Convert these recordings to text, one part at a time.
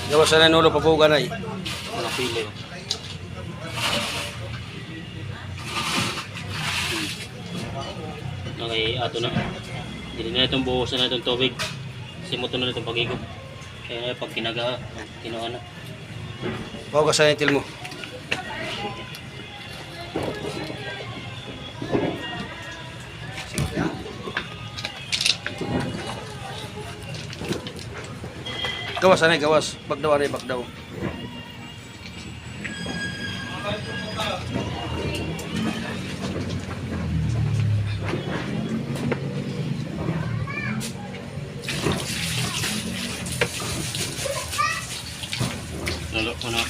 Gawas na nulo papuga na eh. Mga pili. Okay, ato na. Hindi na itong buhusan na itong tubig. Simuto na itong pag-igop. Kaya na pag kinaga, kinuha na. Papuga sa itil mo. Gawas na gawas. Bagdaw na bagdaw. Lalo ko na.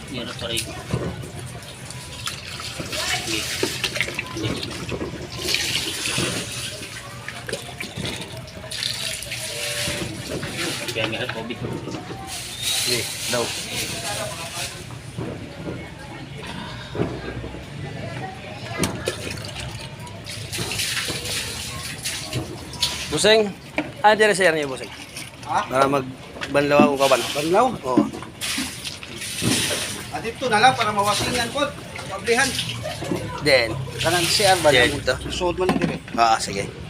Tira pa rin. Hindi. Kaya nga tubig. Sige, daw. Buseng, dyan na share niya, Buseng. Ha? Para magbanlaw akong kaban. Banlaw? Oo. Dito na lang para mawasingan po. Pablihan. Then, Kanan siya ba? Yan, ito. Susunod man na dire. sige.